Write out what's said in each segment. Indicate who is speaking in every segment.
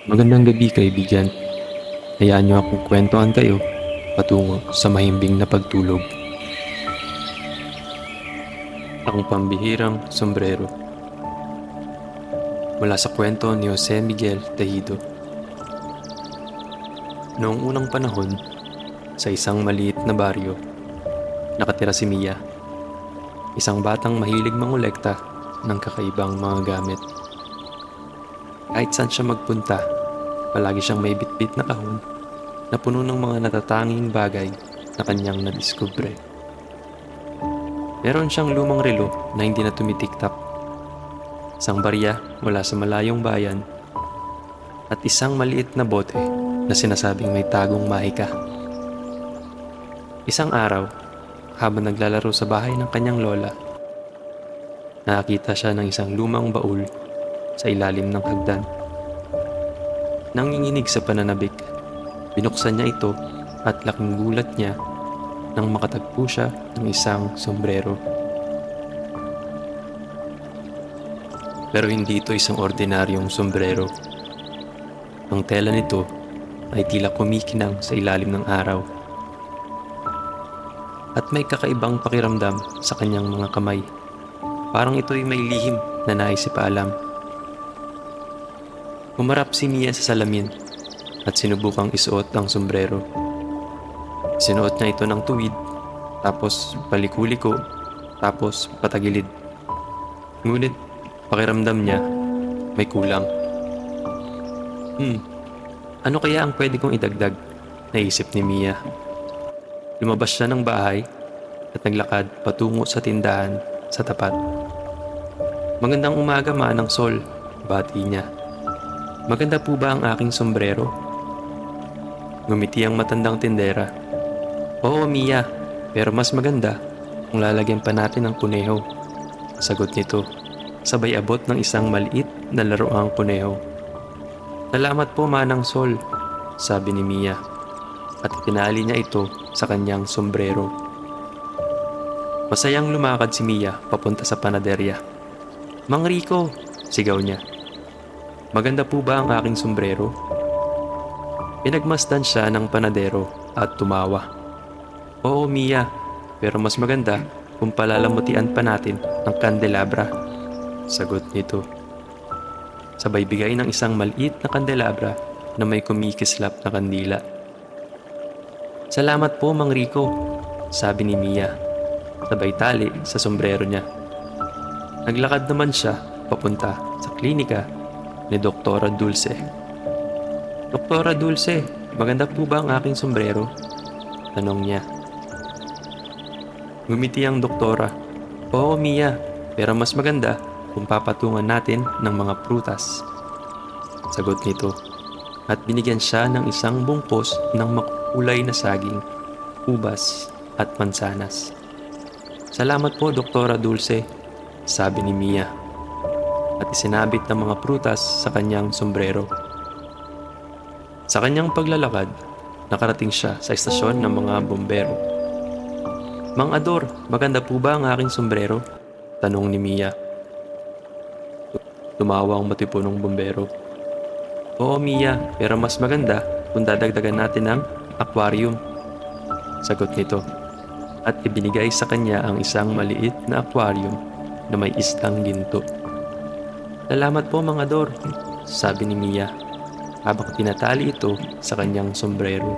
Speaker 1: Magandang gabi, kaibigan. Hayaan niyo akong kwentuhan kayo patungo sa mahimbing na pagtulog. Ang pambihirang sombrero. Mula sa kwento ni Jose Miguel Tejido. Noong unang panahon, sa isang maliit na baryo, nakatira si Mia, isang batang mahilig mangolekta ng kakaibang mga gamit. Kahit saan siya magpunta, palagi siyang may bitbit na kahon na puno ng mga natatanging bagay na kanyang nadiskubre. Meron siyang lumang relo na hindi na tumitiktak, isang barya mula sa malayong bayan, at isang maliit na bote na sinasabing may tagong mahika. Isang araw, habang naglalaro sa bahay ng kanyang lola, nakakita siya ng isang lumang baul sa ilalim ng hagdan. Nanginginig sa pananabik, binuksan niya ito at laking gulat niya nang makatagpo siya ng isang sombrero. Pero hindi ito isang ordinaryong sombrero. Ang tela nito ay tila kumikinang sa ilalim ng araw. At may kakaibang pakiramdam sa kanyang mga kamay. Parang ito'y may lihim na nais ipaalam. Humarap si Mia sa salamin at sinubukang isuot ang sombrero. Sinuot niya ito ng tuwid, tapos paliko-liko, tapos patagilid. Ngunit pakiramdam niya may kulang. Ano kaya ang pwede kong idagdag? Naisip ni Mia. Lumabas siya ng bahay at naglakad patungo sa tindahan sa tapat. Magandang umaga, Manang Sol, bati niya. Maganda po ba ang aking sombrero? Ngumiti ang matandang tindera. Oo, Mia, pero mas maganda kung lalagyan pa natin ng kuneho. Sagot nito, sabay abot ng isang maliit na laruang kuneho. Salamat po, Manang Sol, sabi ni Mia, at tinali niya ito sa kanyang sombrero. Masayang lumakad si Mia papunta sa panaderya. Mang Rico, sigaw niya. Maganda po ba ang aking sombrero? Pinagmasdan siya ng panadero at tumawa. Oo, Mia, pero mas maganda kung palalamutian pa natin ng kandelabra, sagot nito. Sabay bigay ng isang maliit na kandelabra na may kumikislap na kandila. Salamat po, Mang Rico, sabi ni Mia, sabay tali sa sombrero niya. Naglakad naman siya papunta sa klinika ni Doktora Dulce. Doktora Dulce, maganda po ba ang aking sombrero? Tanong niya. Ngumiti ang doktora. Oo, Mia, pero mas maganda kung papatungan natin ng mga prutas, sagot nito, at binigyan siya ng isang bungkos ng makulay na saging, ubas at mansanas. Salamat po, Doktora Dulce, sabi ni Mia, at isinabit ng mga prutas sa kanyang sombrero. Sa kanyang paglalakad, nakarating siya sa istasyon ng mga bombero. Mang Ador, maganda po ba ang aking sombrero? Tanong ni Mia. Tumawa ang matipunong bombero. Oo, Mia, pero mas maganda kung dadagdagan natin ng aquarium, sagot nito, at ibinigay sa kanya ang isang maliit na aquarium na may isdang ginto. Salamat po, Mang Ador, sabi ni Mia, habang tinatali ito sa kanyang sombrero.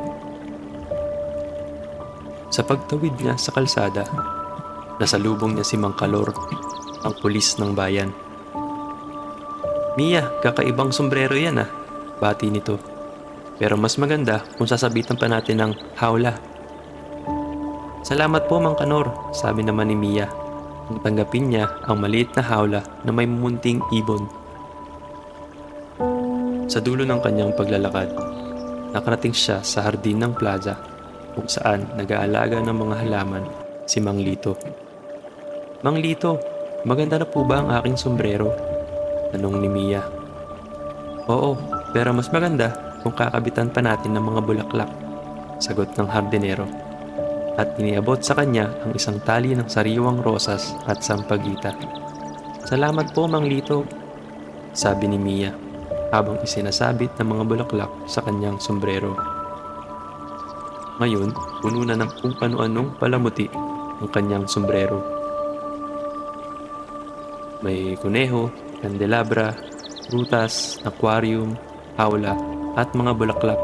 Speaker 1: Sa pagtawid niya sa kalsada, nasalubong niya si Mang Kalor, ang pulis ng bayan. Mia, kakaibang sombrero yan bati nito. Pero mas maganda kung sasabitan pa natin ng hawla. Salamat po, Mang Kanor, sabi naman ni Mia. Nang tanggapin niya ang maliit na hawla na may munting ibon. Sa dulo ng kanyang paglalakad, nakarating siya sa hardin ng plaza kung saan nag-aalaga ng mga halaman si Mang Lito. Mang Lito, maganda na po ba ang aking sombrero? Tanong ni Mia. Oo, pero mas maganda kung kakabitan pa natin ng mga bulaklak, sagot ng hardinero. At iniabot sa kanya ang isang tali ng sariwang rosas at sampagita. Salamat po, Mang Lito, sabi ni Mia. habang isinasabit ng mga bulaklak sa kanyang sombrero. Ngayon, puno na ng kung ano-anong palamuti ang kanyang sombrero. May kuneho, kandelabra, prutas, aquarium, hawla at mga bulaklak.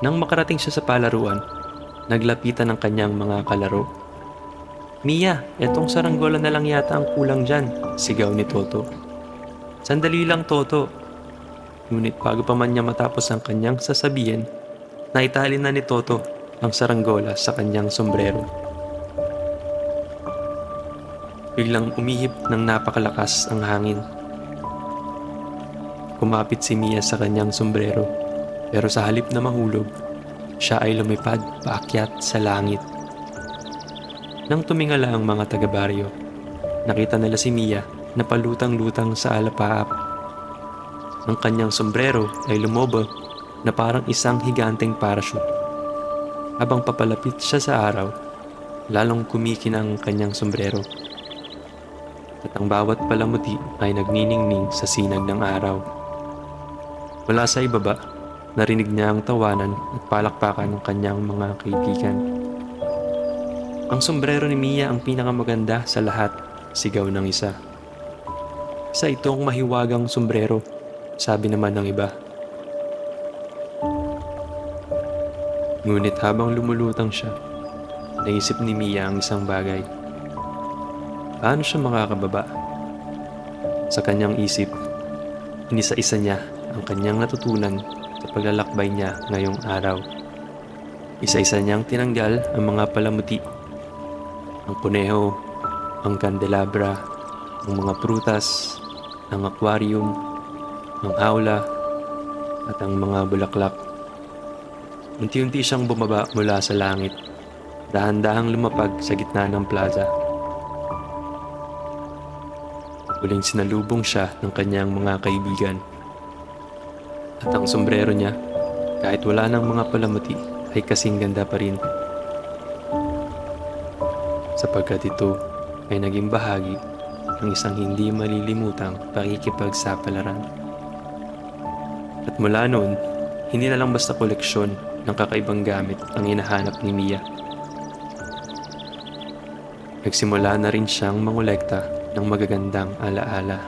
Speaker 1: Nang makarating siya sa palaruan, naglapitan ng kanyang mga kalaro. "Mia, etong saranggola na lang yata ang kulang dyan," sigaw ni Toto. "Sandali lang, Toto." Ngunit bago pa man niya matapos ang kanyang sasabihin, naitali na ni Toto ang saranggola sa kanyang sombrero. Biglang umihip ng napakalakas ang hangin. Kumapit si Mia sa kanyang sombrero, pero sa halip na mahulog, siya ay lumipad paakyat sa langit. Nang tumingala ang mga taga-baryo, nakita nila si Mia na palutang-lutang sa alapaap. Ang kanyang sombrero ay lumobog na parang isang higanteng parachute. Habang papalapit siya sa araw, lalong kumikinang ang kanyang sombrero. At ang bawat palamuti ay nagniningning sa sinag ng araw. Mula sa ibaba, narinig niya ang tawanan at palakpakan ng kanyang mga kaibigan. "Ang sombrero ni Mia ang pinakamaganda sa lahat," sigaw ng isa. "Isa itong mahiwagang sombrero," sabi naman ng iba. Ngunit habang lumulutang siya, naisip ni Mia ang isang bagay. Paano siya makakababa? Sa kanyang isip, inisa-isa niya ang kanyang natutunan sa paglalakbay niya ngayong araw. Isa-isa niyang tinanggal ang mga palamuti, ang kuneho, ang kandelabra, ang mga prutas, ang aquarium, ang hawla, at ang mga bulaklak. Unti-unti siyang bumaba mula sa langit, dahan-dahang lumapag sa gitna ng plaza. Muling sinalubong siya ng kanyang mga kaibigan. At ang sombrero niya, kahit wala ng mga palamuti, ay kasing ganda pa rin. Sapagkat ito ay naging bahagi ng isang hindi malilimutang pakikipagsapalaran. At mula noon, hindi na lang basta koleksyon ng kakaibang gamit ang hinahanap ni Mia. Nagsimula na rin siyang mangolekta ng magagandang alaala.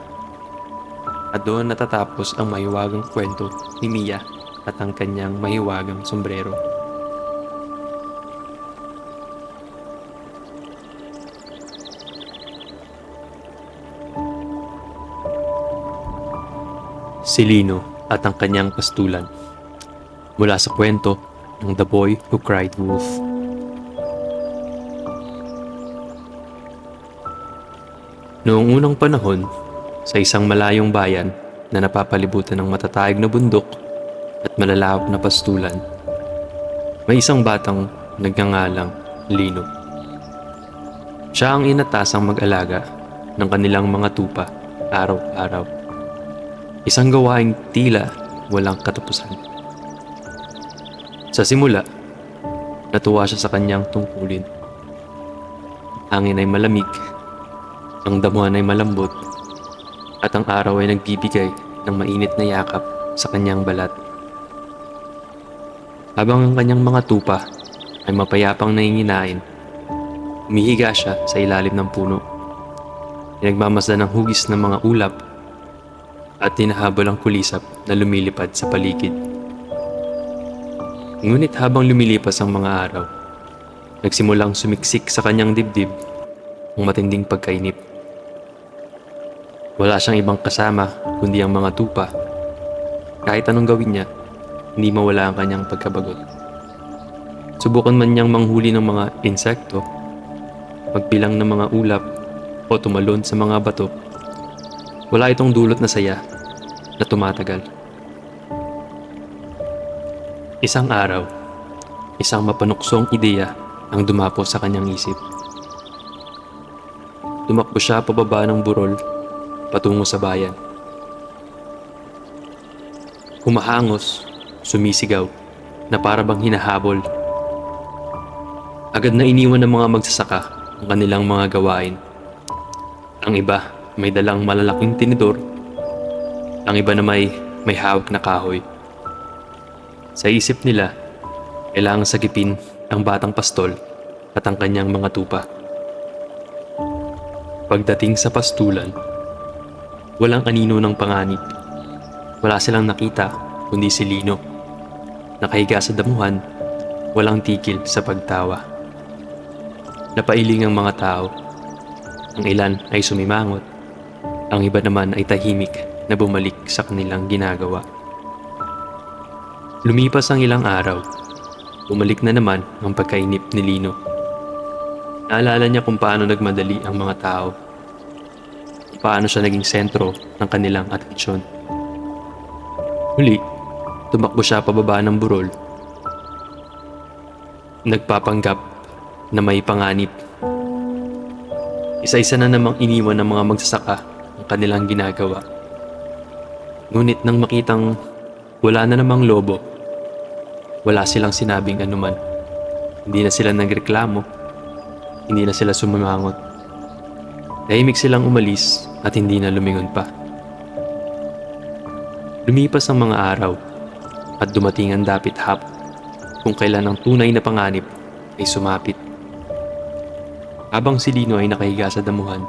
Speaker 1: At doon natatapos ang mahiwagang kwento ni Mia at ang kanyang mahiwagang sombrero. Si Lino at ang kanyang pastulan. Mula sa kwento ng The Boy Who Cried Wolf. Noong unang panahon, sa isang malayong bayan na napapalibutan ng matatayag na bundok at malalawak na pastulan, may isang batang nagngangalang Lino. Siya ang inatasang mag-alaga ng kanilang mga tupa araw-araw. Isang gawaing tila walang katapusan. Sa simula, natuwa siya sa kanyang tungkulin. Hangin ay malamig, ang damuhan ay malambot, at ang araw ay nagbibigay ng mainit na yakap sa kanyang balat. Habang ang kanyang mga tupa ay mapayapang nanginginain, humihiga siya sa ilalim ng puno. Pinagmamasdan ng hugis ng mga ulap at hinahabol ang kulisap na lumilipad sa paligid. Ngunit habang lumilipas ang mga araw, nagsimulang sumiksik sa kanyang dibdib ang matinding pagkainip. Wala siyang ibang kasama kundi ang mga tupa. Kahit anong gawin niya, hindi mawala ang kanyang pagkabagot. Subukan man niyang manghuli ng mga insekto, magbilang ng mga ulap, o tumalon sa mga bato, wala itong dulot na saya na tumatagal. Isang araw, isang mapanuksong ideya ang dumapo sa kanyang isip. Tumakbo siya pababa ng burol patungo sa bayan. Humahangos, sumisigaw, na para bang hinahabol. Agad na iniwan ng mga magsasaka ang kanilang mga gawain. Ang iba may dalang malalaking tinidor Ang iba na may hawak na kahoy. Sa isip nila, kailangang sagipin ang batang pastol at ang kanyang mga tupa. Pagdating sa pastulan, walang anino ng panganib. Wala silang nakita kundi si Lino. Nakahiga sa damuhan, walang tigil sa pagtawa. Napailing ang mga tao. Ang ilan ay sumimangot. Ang iba naman ay tahimik na bumalik sa kanilang ginagawa. Lumipas ang ilang araw. Bumalik na naman ang pagkainip ni Lino. Naalala niya kung paano nagmadali ang mga tao. Kung paano siya naging sentro ng kanilang atensyon. Huli, tumakbo siya pababa ng burol. Nagpapanggap na may panganib. Isa-isa na namang iniwan ng mga magsasaka ang kanilang ginagawa. Ngunit nang makitang wala na namang lobo, wala silang sinabing anuman. Hindi na sila nagreklamo, hindi na sila sumimangot. Tahimik silang umalis at hindi na lumingon pa. Lumipas ang mga araw at dumating ang dapit hapon kung kailan ang tunay na panganib ay sumapit. Habang si Lino ay nakahiga sa damuhan,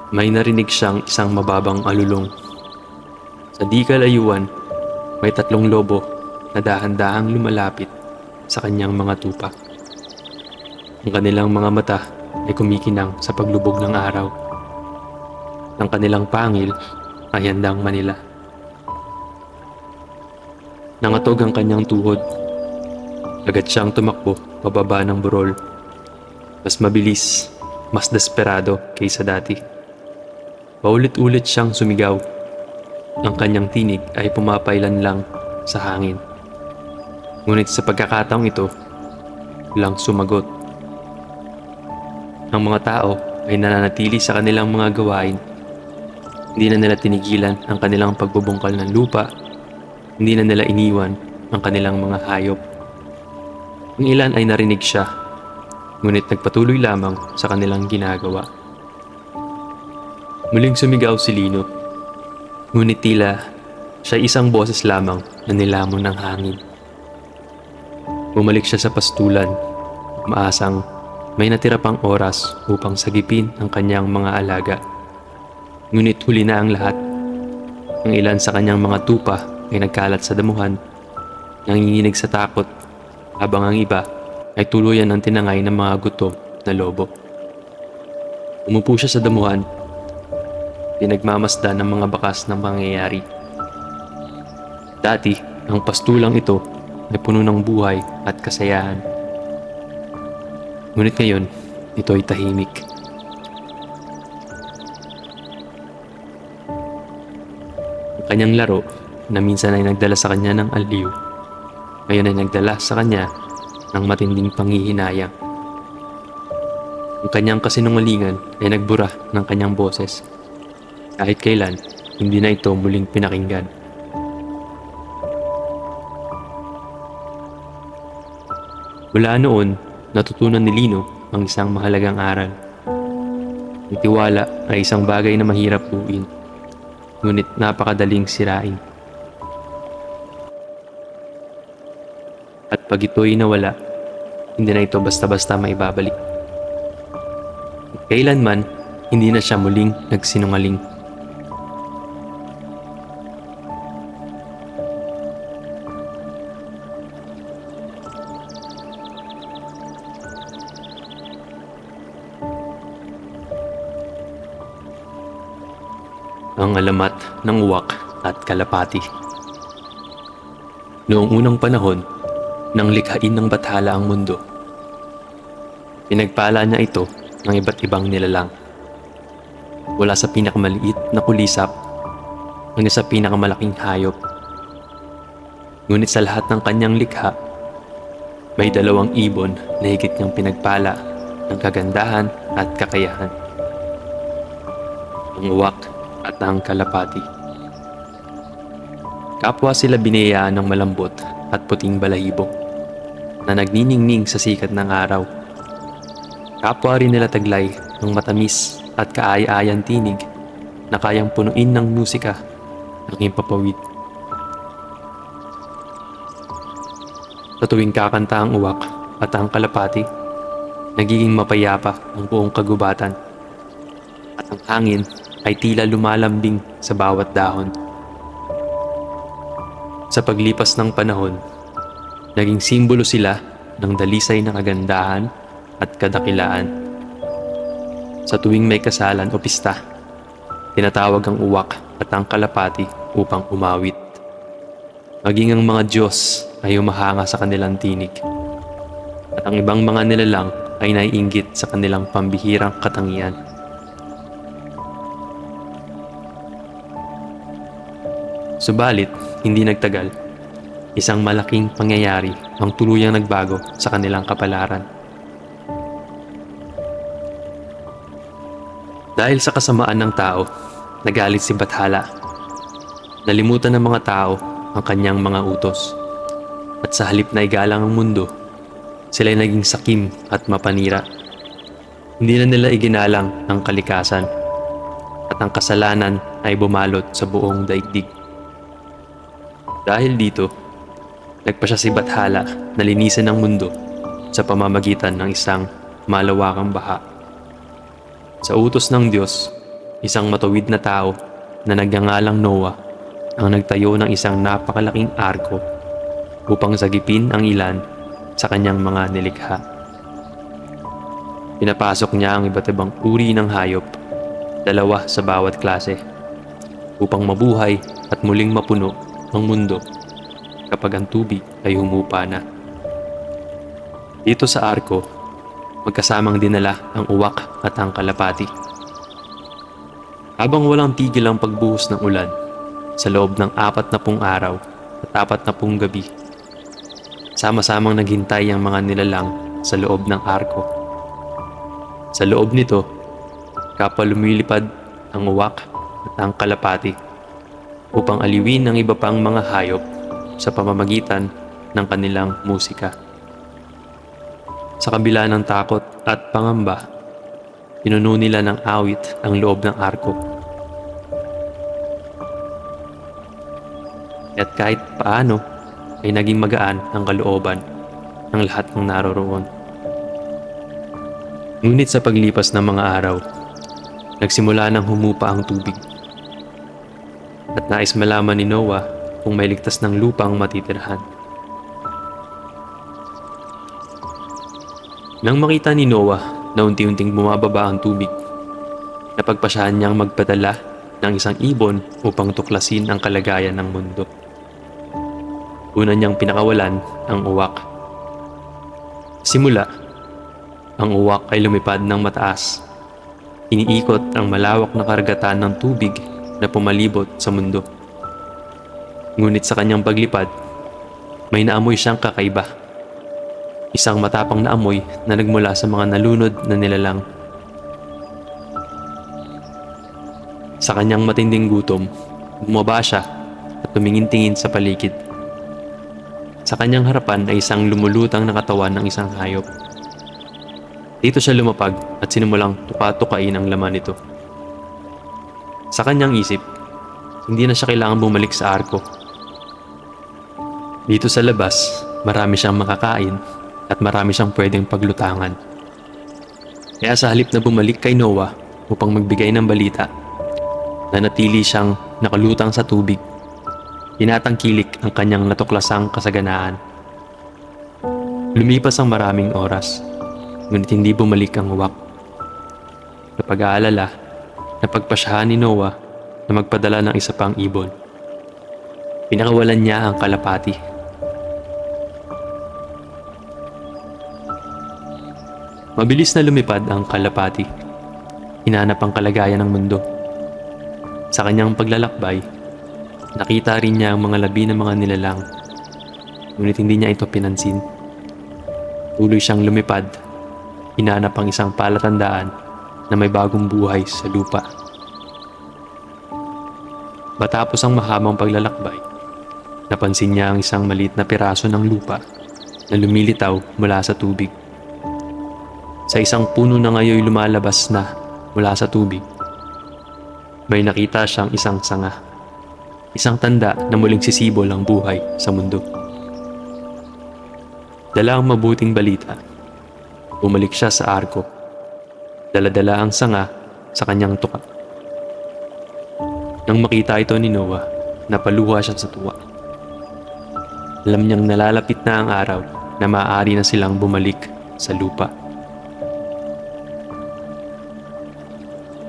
Speaker 1: may narinig siyang isang mababang alulong. Sa di kalayuan, may 3 lobo na dahan-dahang lumalapit sa kanyang mga tupa. Ang kanilang mga mata ay kumikinang sa paglubog ng araw. Ang kanilang pangil ay handang manila. Nangatog ang kanyang tuhod. Agad siyang tumakbo pababa ng burol. Mas mabilis, mas desperado kaysa dati. Paulit-ulit siyang sumigaw. Ang kanyang tinig ay pumapailan lang sa hangin. Ngunit sa pagkakataong ito, walang sumagot. Ang mga tao ay nananatili sa kanilang mga gawain. Hindi na nila tinigilan ang kanilang pagbubungkal ng lupa. Hindi na nila iniwan ang kanilang mga hayop. Ang ilan ay narinig siya, ngunit nagpatuloy lamang sa kanilang ginagawa. Muling sumigaw si Lino, ngunit tila siya isang boses lamang na nilamon ng hangin. Bumalik siya sa pastulan, maasang may natira pang oras upang sagipin ang kanyang mga alaga. Ngunit huli na ang lahat. Ang ilan sa kanyang mga tupa ay nagkalat sa damuhan, nanginginig sa takot, habang ang iba ay tuluyan ang tinangay ng mga gutom na lobo. Umupo siya sa damuhan, pinagmamasdan ng mga bakas ng pangyayari. Dati, ang pastulang ito ay puno ng buhay at kasayahan. Ngunit ngayon, ito ay tahimik. Ang kanyang laro na minsan ay nagdala sa kanya ng aliw, ngayon ay nagdala sa kanya ng matinding panghihinayang. Ang kanyang kasinungalingan ay nagbura ng kanyang boses. Kahit kailan, hindi na ito muling pinakinggan. Mula noon, natutunan ni Lino ang isang mahalagang aral. Ang tiwala ay isang bagay na mahirap buuin, ngunit napakadaling sirain. At pag ito'y nawala, hindi na ito basta-basta maibabalik. At kailanman, hindi na siya muling nagsinungaling. Ang alamat ng uwak at kalapati. Noong unang panahon, nang likhain ng bathala ang mundo, pinagpala niya ito ng iba't ibang nilalang. Mula sa pinakamaliit na kulisap hanggang sa pinakamalaking hayop. Ngunit sa lahat ng kanyang likha, may 2 ibon na higit niyang pinagpala ng kagandahan at kakayahan. Ang uwak at ang kalapati. Kapwa sila binayaan ng malambot at puting balahibo na nagniningning sa sikat ng araw. Kapwa rin nila taglay ng matamis at kaaya-ayang tinig na kayang punuin ng musika ng himpapawid. Sa tuwing kakanta ang uwak at ang kalapati, nagiging mapayapa ang buong kagubatan at ang hangin ay tila lumalambing sa bawat dahon. Sa paglipas ng panahon, naging simbolo sila ng dalisay na kagandahan at kadakilaan. Sa tuwing may kasalan o pista, tinatawag ang uwak at ang kalapati upang umawit. Maging ang mga Diyos ay humahanga sa kanilang tinig, at ang ibang mga nilalang ay naiinggit sa kanilang pambihirang katangian. Subalit, hindi nagtagal, isang malaking pangyayari ang tuluyang nagbago sa kanilang kapalaran. Dahil sa kasamaan ng tao, nagalit si Bathala. Nalimutan ng mga tao ang kanyang mga utos. At sa halip na igalang ang mundo, sila ay naging sakim at mapanira. Hindi na nila iginalang ang kalikasan, at ang kasalanan ay bumalot sa buong daigdig. Dahil dito, nagpa siya si Bathala na linisan ang mundo sa pamamagitan ng isang malawakang baha. Sa utos ng Diyos, isang matuwid na tao na nagngangalang Noah ang nagtayo ng isang napakalaking arko upang sagipin ang ilan sa kanyang mga nilikha. Pinapasok niya ang iba't ibang uri ng hayop, 2 sa bawat klase, upang mabuhay at muling mapuno ang mundo kapag ang tubig ay humupa na. Dito sa arko, magkasamang dinala ang uwak at ang kalapati. Habang walang tigil ang pagbuhos ng ulan, sa loob ng 40 araw at 40 gabi, sama-samang naghintay ang mga nilalang sa loob ng arko. Sa loob nito, kapwa lumilipad ang uwak at ang kalapati upang aliwin ang iba pang mga hayop sa pamamagitan ng kanilang musika. Sa kabila ng takot at pangamba, pinuno nila ng awit ang loob ng arko. At kahit paano ay naging magaan ang kalooban ng lahat ng naroroon. Ngunit sa paglipas ng mga araw, nagsimula nang humupa ang tubig. At nais malaman ni Noah kung may ligtas ng lupang matitirhan. Nang makita ni Noah na unti-unting bumababa ang tubig, napagpasyahan niyang magpadala ng isang ibon upang tuklasin ang kalagayan ng mundo. Una niyang pinakawalan ang uwak. Simula, ang uwak ay lumipad ng mataas. Iniikot ang malawak na karagatan ng tubig na pumalibot sa mundo. Ngunit sa kanyang paglipad, may naamoy siyang kakaiba. Isang matapang na amoy na nagmula sa mga nalunod na nilalang. Sa kanyang matinding gutom, bumaba siya at tumingin-tingin sa paligid. Sa kanyang harapan ay isang lumulutang na katawan ng isang hayop. Dito siya lumapag at sinimulang tuka-tukain ang laman nito. Sa kanyang isip, hindi na siya kailangan bumalik sa arko. Dito sa labas, marami siyang makakain at marami siyang pwedeng paglutangan. Kaya sa halip na bumalik kay Noah upang magbigay ng balita, nanatili siyang nakalutang sa tubig. Tinatangkilik ang kanyang natuklasang kasaganaan. Lumipas ang maraming oras, ngunit hindi bumalik ang uwak. Napag-aalala, napagpasyahan ni Noah na magpadala ng isa pang ibon. Pinakawalan niya ang kalapati. Mabilis na lumipad ang kalapati. Hinanap ang kalagayan ng mundo. Sa kanyang paglalakbay, nakita rin niya ang mga labi ng mga nilalang. Ngunit hindi niya ito pinansin. Tuloy siyang lumipad. Hinanap ang isang palatandaan na may bagong buhay sa lupa. Matapos ang mahabang paglalakbay, napansin niya ang isang maliit na piraso ng lupa na lumilitaw mula sa tubig. Sa isang puno na ngayoy lumalabas na mula sa tubig, may nakita siyang isang sanga. isang tanda na muling sisibol ang buhay sa mundo. Dala ang mabuting balita. Bumalik siya sa arko. Dala-dala ang sanga sa kanyang tuka. Nang makita ito ni Noah, napaluha siya sa tuwa. Alam niyang nalalapit na ang araw na maaari na silang bumalik sa lupa.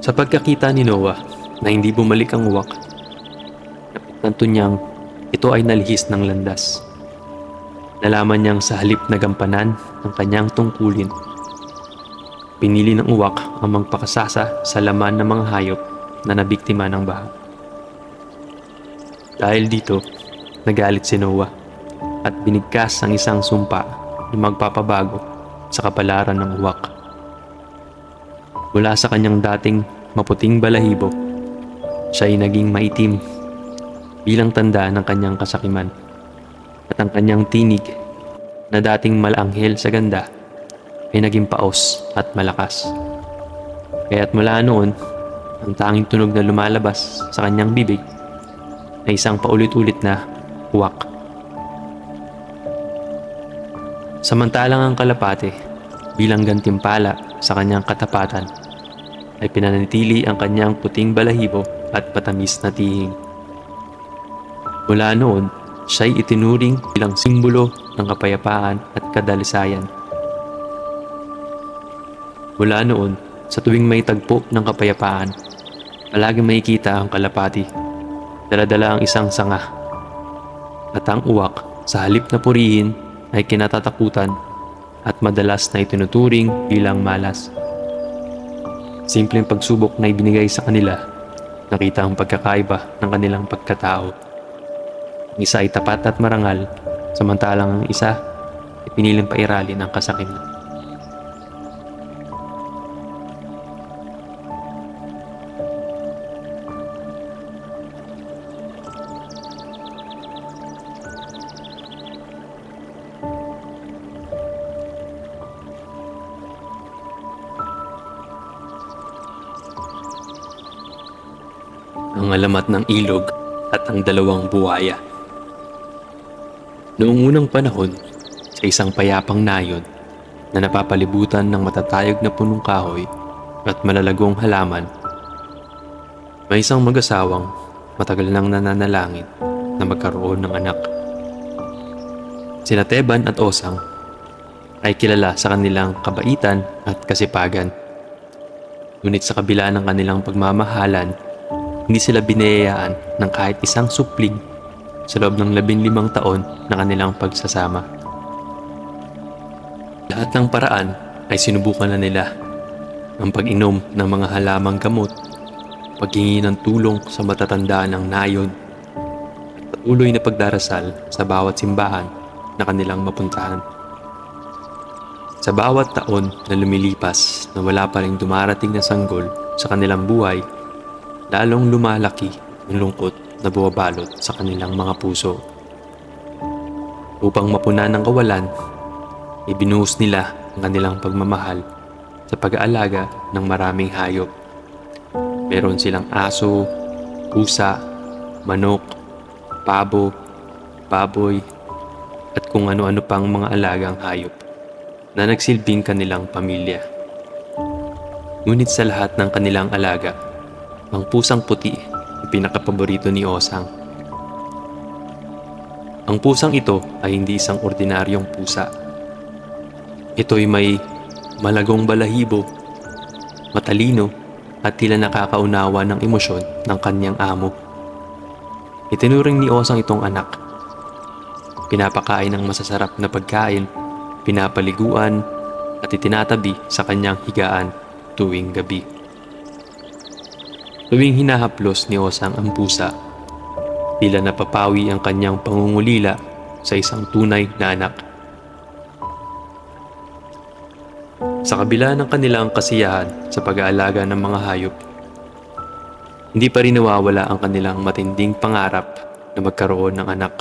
Speaker 1: Sa pagkakita ni Noah na hindi bumalik ang uwak, napagtanto niyang ito ay nalihis ng landas. Nalaman niyang sa halip na gampanan ang kanyang tungkulin, pinili ng uwak ang magpakasasa sa laman ng mga hayop na nabiktima ng baha. Dahil dito, nagalit si Noah at binigkas ang isang sumpa na magpapabago sa kapalaran ng uwak. Mula sa kanyang dating maputing balahibo, siya ay naging maitim bilang tanda ng kanyang kasakiman. At ang kanyang tinig na dating malanghel sa ganda ay naging paos at malakas. Kaya't mula noon, ang tanging tunog na lumalabas sa kanyang bibig ay isang paulit-ulit na uwak. Samantalang ang kalapate, bilang gantimpala sa kanyang katapatan, ay pinanatili ang kanyang puting balahibo at patamis na tihing. Mula noon, siya'y itinuring bilang simbolo ng kapayapaan at kadalisayan. Mula noon, sa tuwing may tagpo ng kapayapaan, palaging makikita ang kalapati, dala-dala ang isang sanga. At ang uwak, sa halip na purihin, ay kinatatakutan at madalas na itinuturing bilang malas. Simpleng pagsubok na ibinigay sa kanila, nakita ang pagkakaiba ng kanilang pagkatao. Ang isa ay tapat at marangal, samantalang ang isa ay piniling pairalin ang kasakiman. Ang alamat ng ilog at ang dalawang buhaya. Noong unang panahon, sa isang payapang nayon na napapalibutan ng matatayog na punong kahoy at malalagong halaman, may isang mag-asawang matagal nang nananalangin na magkaroon ng anak. Sina Teban at Osang ay kilala sa kanilang kabaitan at kasipagan. Ngunit sa kabila ng kanilang pagmamahalan, hindi sila binayayaan ng kahit isang supling sa loob ng 15 taon na kanilang pagsasama. Lahat ng paraan ay sinubukan na nila. Ang pag-inom ng mga halamang gamot, paghingi ng tulong sa matatanda ng nayon, at patuloy na pagdarasal sa bawat simbahan na kanilang mapuntahan. Sa bawat taon na lumilipas na wala pa ring dumarating na sanggol sa kanilang buhay, lalong lumalaki ang lungkot na bumabalot sa kanilang mga puso. Upang mapunan ng kawalan, ibinuhos nila ang kanilang pagmamahal sa pag-aalaga ng maraming hayop. Meron silang aso, pusa, manok, pabo, baboy, at kung ano-ano pang mga alagang hayop na nagsilbing kanilang pamilya. Ngunit sa lahat ng kanilang alaga, ang pusang puti ang pinakapaborito ni Osang. Ang pusang ito ay hindi isang ordinaryong pusa. Ito'y may malagong balahibo, matalino at tila nakakaunawa ng emosyon ng kanyang amo. Itinuring ni Osang itong anak. Pinapakain ng masasarap na pagkain, pinapaliguan at itinatabi sa kanyang higaan tuwing gabi. Tuwing hinahaplos ni Osang ang pusa, tila napapawi ang kanyang pangungulila sa isang tunay na anak. Sa kabila ng kanilang kasiyahan sa pag-aalaga ng mga hayop, hindi pa rin nawawala ang kanilang matinding pangarap na magkaroon ng anak.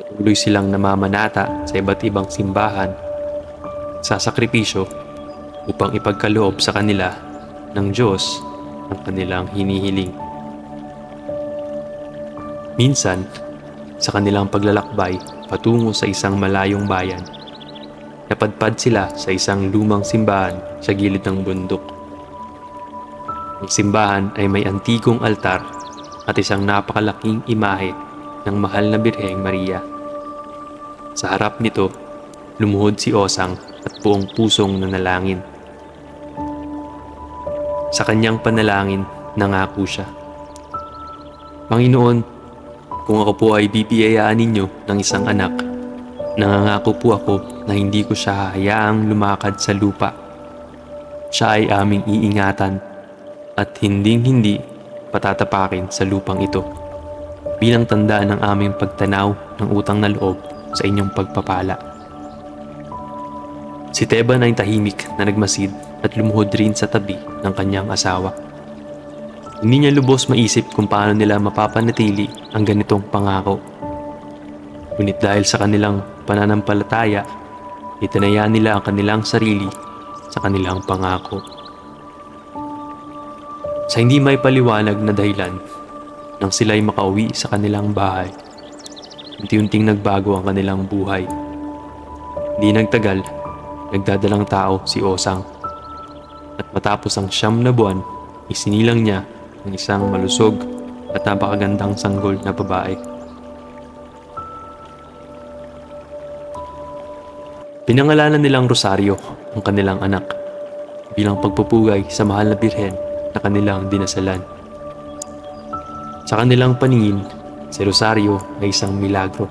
Speaker 1: Patuloy silang namamanata sa iba't ibang simbahan sa sakripisyo upang ipagkaloob sa kanila ng Diyos ang kanilang hinihiling. Minsan, sa kanilang paglalakbay patungo sa isang malayong bayan, napadpad sila sa isang lumang simbahan sa gilid ng bundok. Ang simbahan ay may antigong altar at isang napakalaking imahe ng mahal na Birheng Maria. Sa harap nito, lumuhod si Osang at buong pusong nanalangin. Sa kanyang panalangin, nangako siya, "Panginoon, kung ako po ay bibiyayaan ninyo ng isang anak, nangangako po ako na hindi ko siya hayaang lumakad sa lupa. Siya ay aming iingatan at hinding-hindi patatapakin sa lupang ito bilang tanda ng aming pagtanaw ng utang na loob sa inyong pagpapala." Si Teban ay tahimik na nagmasid at lumuhod rin sa tabi ng kanyang asawa. Hindi niya lubos maisip kung paano nila mapapanatili ang ganitong pangako. Ngunit dahil sa kanilang pananampalataya, itinaya nila ang kanilang sarili sa kanilang pangako. Sa hindi may paliwanag na dahilan, nang sila'y makauwi sa kanilang bahay, unti-unting nagbago ang kanilang buhay. Hindi nagtagal, nagdadalang tao si Osang. At matapos ang 9 na buwan, isinilang niya ng isang malusog at napakagandang sanggol na babae. Pinangalanan nilang Rosario ang kanilang anak bilang pagpupugay sa mahal na Birhen na kanilang dinasalan. Sa kanilang paningin, si Rosario ay isang milagro.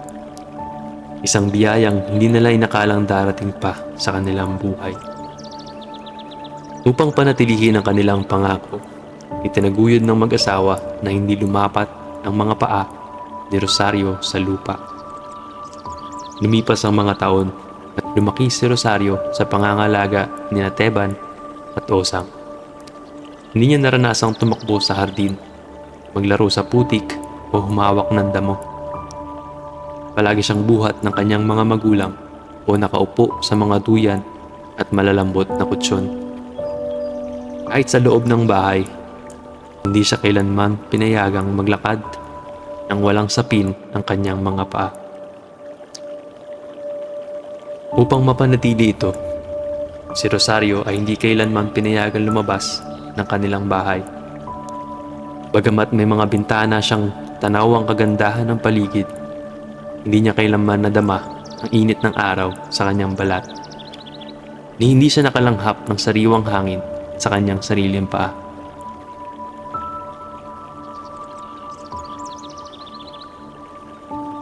Speaker 1: Isang biyayang hindi nila inakalang darating pa sa kanilang buhay. Upang panatilihin ang kanilang pangako, itinaguyod ng mag-asawa na hindi lumapat ang mga paa ni Rosario sa lupa. Lumipas ang mga taon at lumaki si Rosario sa pangangalaga ni Teban at Osang. Hindi niya naranasang tumakbo sa hardin, maglaro sa putik o humawak ng damo. Palagi siyang buhat ng kanyang mga magulang o nakaupo sa mga duyan at malalambot na kutsyon. Kahit sa loob ng bahay, hindi siya kailanman pinayagang maglakad nang walang sapin ang kanyang mga paa. Upang mapanatili ito, si Rosario ay hindi kailanman pinayagang lumabas ng kanilang bahay. Bagamat may mga bintana siyang tanawang kagandahan ng paligid, hindi niya kailanman nadama ang init ng araw sa kanyang balat. Hindi siya nakalanghap ng sariwang hangin sa kanyang sariling paa.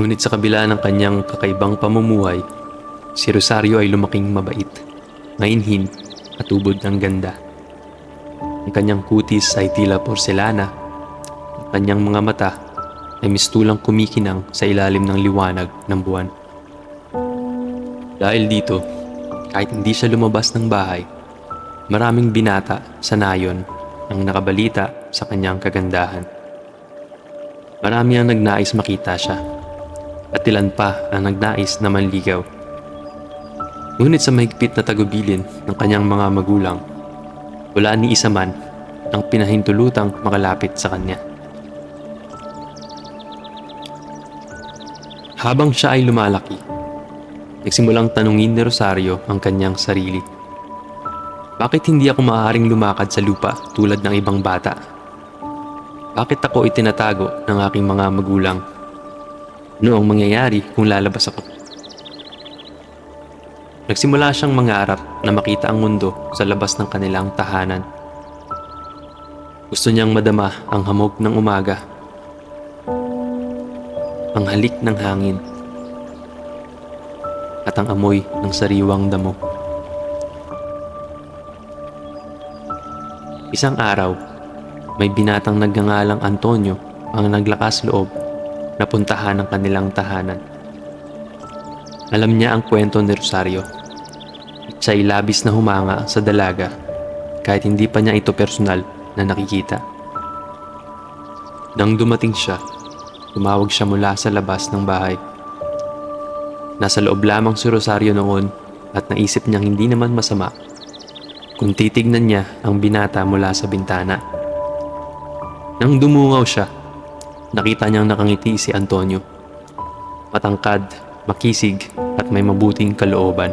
Speaker 1: Ngunit sa kabila ng kanyang kakaibang pamumuhay, si Rosario ay lumaking mabait, mainhin at ubod ng ganda. Ang kanyang kutis ay tila porselana, ang kanyang mga mata ay mistulang kumikinang sa ilalim ng liwanag ng buwan. Dahil dito, kahit hindi siya lumabas ng bahay, maraming binata sa nayon ang nakabalita sa kanyang kagandahan. Marami ang nagnais makita siya, at ilan pa ang nagnais na manligaw. Ngunit sa mahigpit na tagubilin ng kanyang mga magulang, wala ni isa man ang pinahintulutang makalapit sa kanya. Habang siya ay lumalaki, nagsimulang tanungin ni Rosario ang kanyang sarili. Bakit hindi ako maaaring lumakad sa lupa tulad ng ibang bata? Bakit ako itinatago ng aking mga magulang? Ano ang mangyayari kung lalabas ako? Nagsimula siyang mangarap na makita ang mundo sa labas ng kanilang tahanan. Gusto niyang madama ang hamog ng umaga, ang halik ng hangin, at ang amoy ng sariwang damo. Isang araw, may binatang nagngangalang Antonio ang naglakas loob na puntahan ang kanilang tahanan. Alam niya ang kwento ni Rosario. Siya'y labis na humanga sa dalaga kahit hindi pa niya ito personal na nakikita. Nang dumating siya, tumawag siya mula sa labas ng bahay. Nasa loob lamang si Rosario noon at naisip niyang hindi naman masama kung titignan niya ang binata mula sa bintana. Nang dumungaw siya, nakita niyang nakangiti si Antonio. Matangkad, makisig at may mabuting kalooban.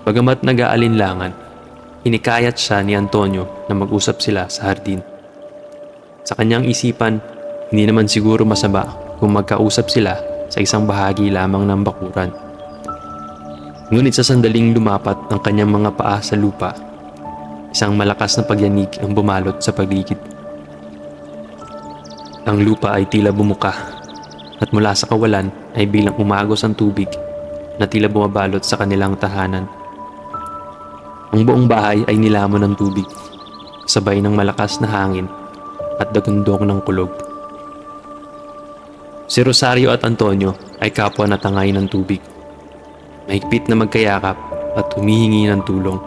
Speaker 1: Bagamat nag-aalinlangan, hinikayat siya ni Antonio na mag-usap sila sa hardin. Sa kanyang isipan, hindi naman siguro masama kung magkausap sila sa isang bahagi lamang ng bakuran. Ngunit sa sandaling lumapat ang kanyang mga paa sa lupa, isang malakas na pagyanig ang bumalot sa paligid. Ang lupa ay tila bumuka at mula sa kawalan ay bilang umagos ang tubig na tila bumabalot sa kanilang tahanan. Ang buong bahay ay nilamon ng tubig, sabay ng malakas na hangin at dagundong ng kulog. Si Rosario at Antonio ay kapwa na tangay ng tubig. Mahigpit na magkayakap at humihingi ng tulong.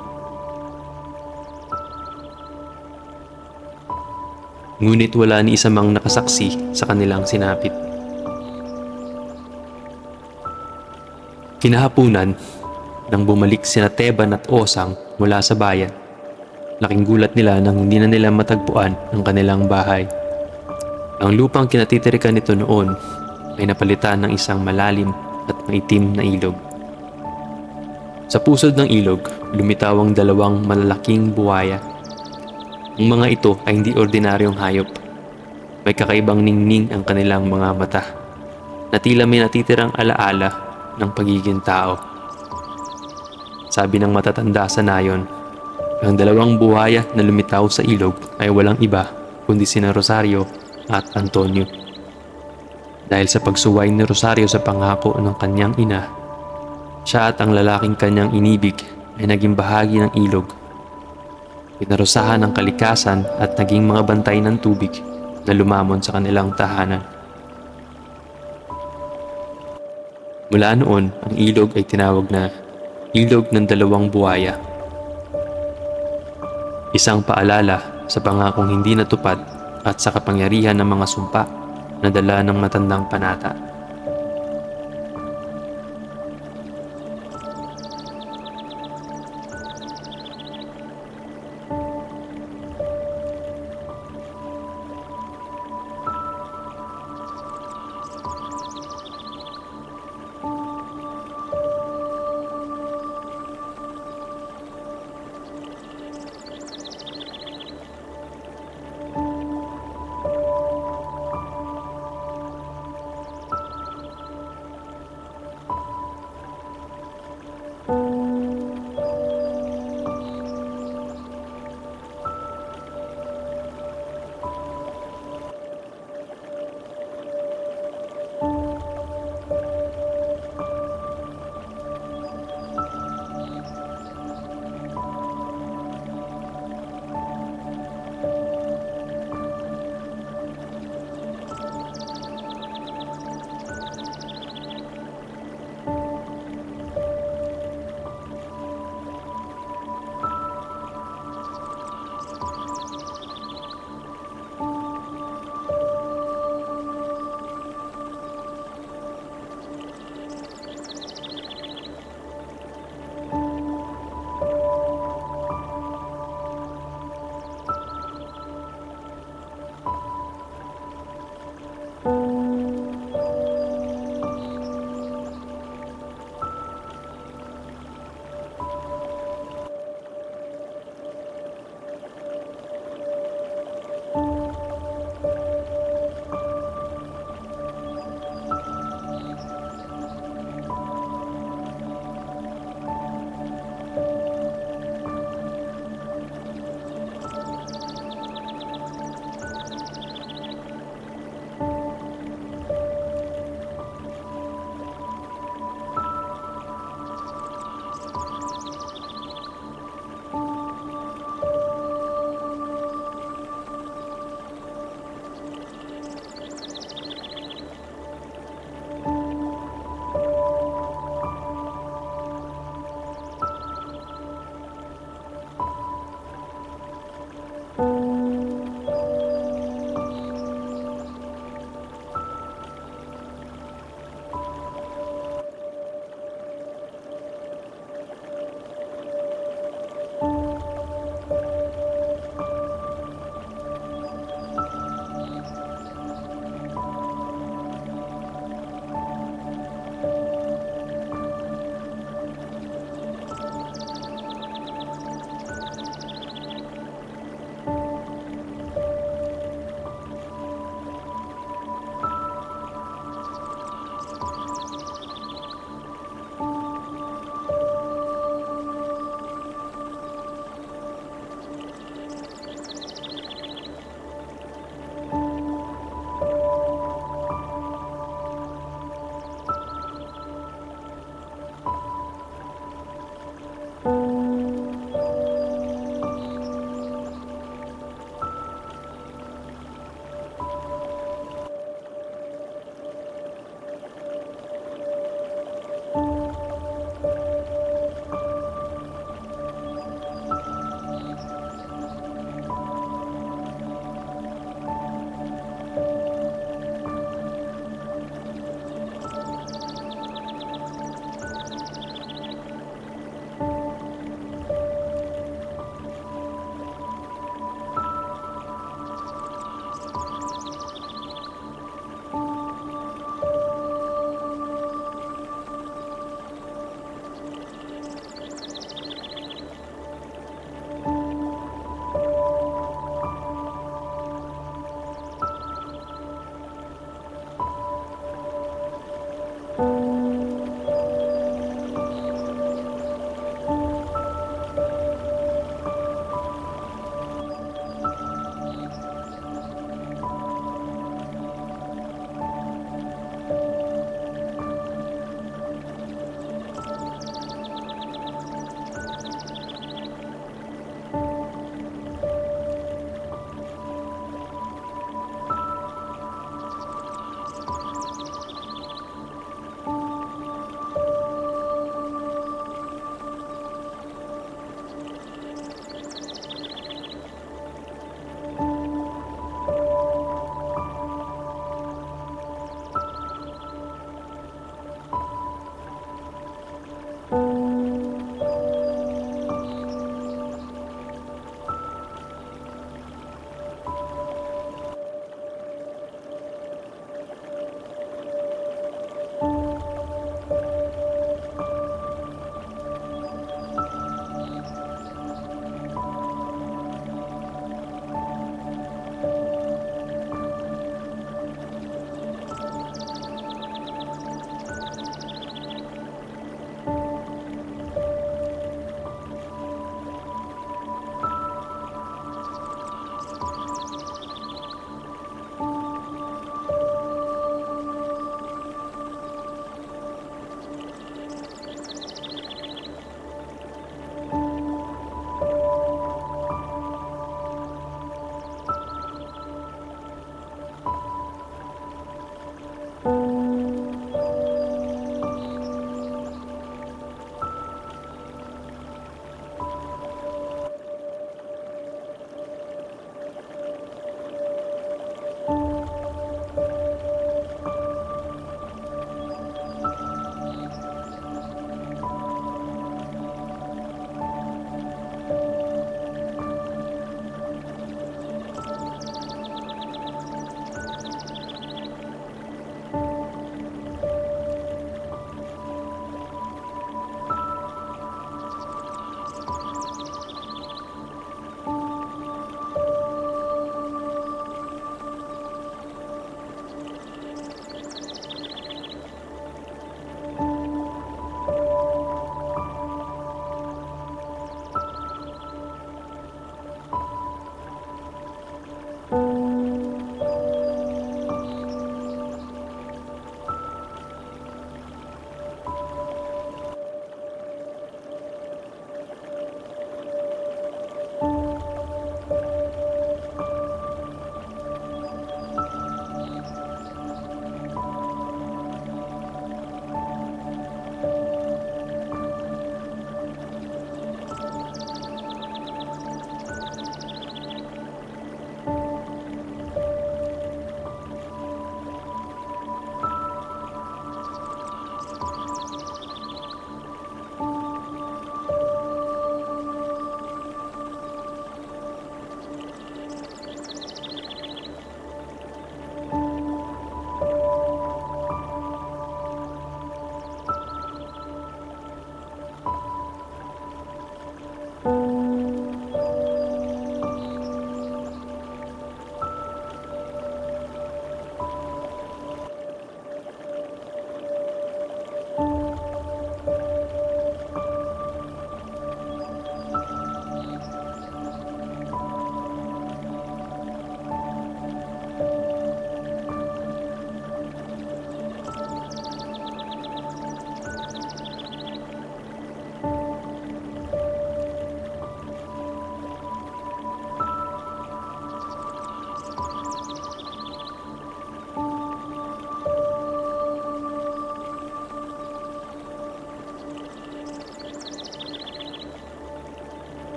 Speaker 1: Ngunit wala ni isa mang nakasaksi sa kanilang sinapit. Kinahapunan, nang bumalik sina Teban at Osang mula sa bayan, laking gulat nila nang hindi na nila matagpuan ang kanilang bahay. Ang lupang kinatitirikan nito noon ay napalitan ng isang malalim at maitim na ilog. Sa pusod ng ilog, lumitaw ang dalawang malalaking buwaya. Ang mga ito ay hindi ordinaryong hayop. May kakaibang ningning ang kanilang mga mata, na tila may natitirang alaala ng pagiging tao. Sabi ng matatanda sa nayon, ang dalawang buhaya na lumitaw sa ilog ay walang iba kundi sina Rosario at Antonio. Dahil sa pagsuway ni Rosario sa pangako ng kanyang ina, siya at ang lalaking kanyang inibig ay naging bahagi ng ilog. Pinarusahan ng kalikasan at naging mga bantay ng tubig na lumamon sa kanilang tahanan. Mula noon, ang ilog ay tinawag na Ilog ng Dalawang Buwaya. Isang paalala sa pangakong hindi natupad at sa kapangyarihan ng mga sumpa na dala ng matandang panata.